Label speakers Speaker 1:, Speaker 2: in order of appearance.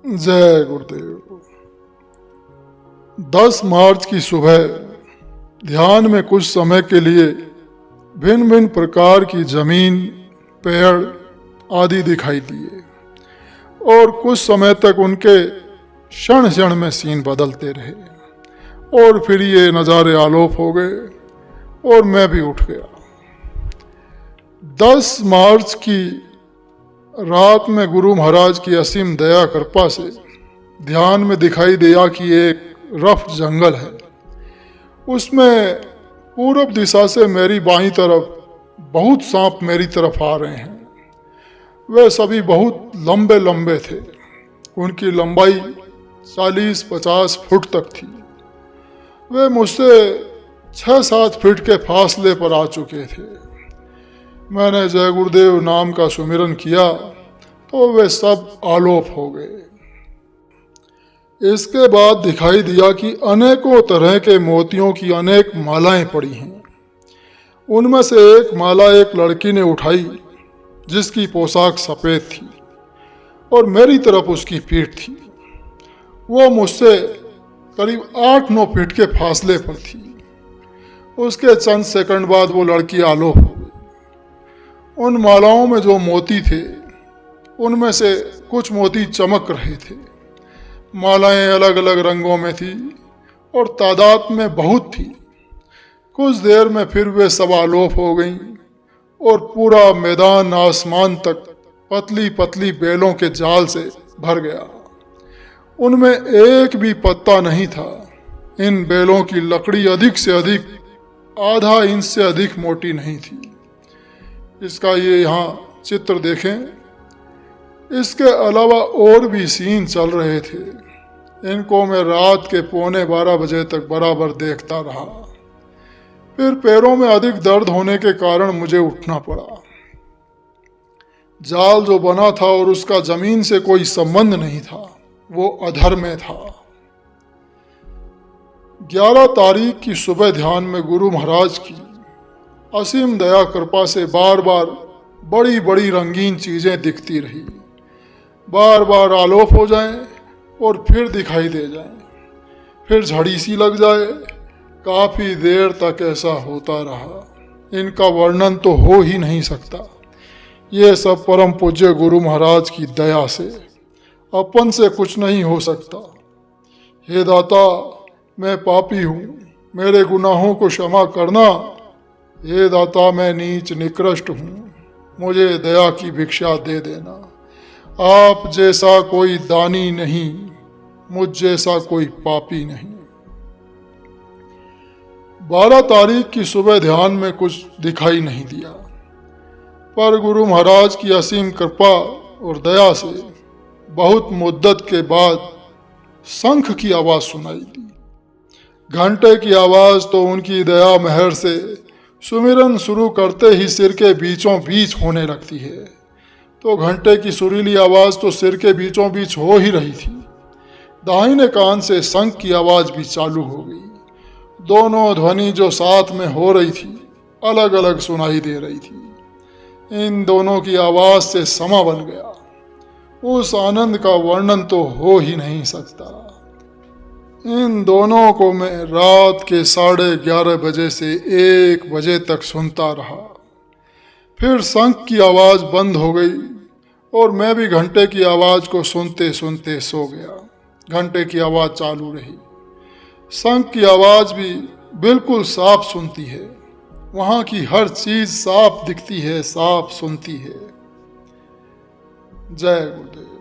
Speaker 1: जय गुरुदेव। 10 मार्च की सुबह ध्यान में कुछ समय के लिए भिन्न भिन्न प्रकार की जमीन, पेड़ आदि दिखाई दिए और कुछ समय तक उनके क्षण क्षण में सीन बदलते रहे और फिर ये नज़ारे आलोप हो गए और मैं भी उठ गया। 10 मार्च की रात में गुरु महाराज की असीम दया कृपा से ध्यान में दिखाई दिया कि एक रफ जंगल है। उसमें पूरब दिशा से मेरी बाईं तरफ बहुत सांप मेरी तरफ आ रहे हैं। वे सभी बहुत लंबे लंबे थे। उनकी लंबाई 40-50 फुट तक थी। वे मुझसे 6-7 फीट के फासले पर आ चुके थे। मैंने जय गुरुदेव नाम का सुमिरन किया तो वे सब आलोप हो गए। इसके बाद दिखाई दिया कि अनेकों तरह के मोतियों की अनेक मालाएं पड़ी हैं। उनमें से एक माला एक लड़की ने उठाई जिसकी पोशाक सफ़ेद थी और मेरी तरफ उसकी पीठ थी। वो मुझसे करीब 8-9 फीट के फासले पर थी। उसके चंद सेकंड बाद वो लड़की आलोप हो गई। उन मालाओं में जो मोती थे उनमें से कुछ मोती चमक रहे थे। मालाएं अलग अलग रंगों में थी और तादाद में बहुत थी। कुछ देर में फिर वे सब आलोप हो गईं और पूरा मैदान आसमान तक पतली पतली बेलों के जाल से भर गया। उनमें एक भी पत्ता नहीं था। इन बेलों की लकड़ी अधिक से अधिक आधा इंच से अधिक मोटी नहीं थी। इसका ये यहाँ चित्र देखें। इसके अलावा और भी सीन चल रहे थे। इनको मैं रात के 11:45 बजे तक बराबर देखता रहा। फिर पैरों में अधिक दर्द होने के कारण मुझे उठना पड़ा। जाल जो बना था और उसका जमीन से कोई संबंध नहीं था, वो अधर में था। 11 तारीख की सुबह ध्यान में गुरु महाराज की असीम दया कृपा से बार बार बड़ी बड़ी रंगीन चीज़ें दिखती रही। बार बार आलोप हो जाएं और फिर दिखाई दे जाएं, फिर झड़ी सी लग जाए। काफ़ी देर तक ऐसा होता रहा। इनका वर्णन तो हो ही नहीं सकता। ये सब परम पूज्य गुरु महाराज की दया से, अपन से कुछ नहीं हो सकता। हे दाता, मैं पापी हूँ, मेरे गुनाहों को क्षमा करना। हे दाता, मैं नीच निकृष्ट हूँ, मुझे दया की भिक्षा दे देना। आप जैसा कोई दानी नहीं, मुझ जैसा कोई पापी नहीं। 12 तारीख की सुबह ध्यान में कुछ दिखाई नहीं दिया, पर गुरु महाराज की असीम कृपा और दया से बहुत मुद्दत के बाद शंख की आवाज़ सुनाई दी। घंटे की आवाज़ तो उनकी दया मेहर से सुमिरन शुरू करते ही सिर के बीचों बीच होने लगती है, तो घंटे की सुरीली आवाज़ तो सिर के बीचों बीच हो ही रही थी। दाहिने कान से शंख की आवाज़ भी चालू हो गई। दोनों ध्वनि जो साथ में हो रही थी अलग अलग सुनाई दे रही थी। इन दोनों की आवाज़ से समा बन गया। उस आनंद का वर्णन तो हो ही नहीं सकता। इन दोनों को मैं रात के 11:30 बजे से 1 बजे तक सुनता रहा। फिर शंख की आवाज़ बंद हो गई और मैं भी घंटे की आवाज़ को सुनते सुनते सो गया। घंटे की आवाज़ चालू रही। शंख की आवाज़ भी बिल्कुल साफ सुनती है। वहाँ की हर चीज़ साफ दिखती है, साफ सुनती है। जय गुरुदेव।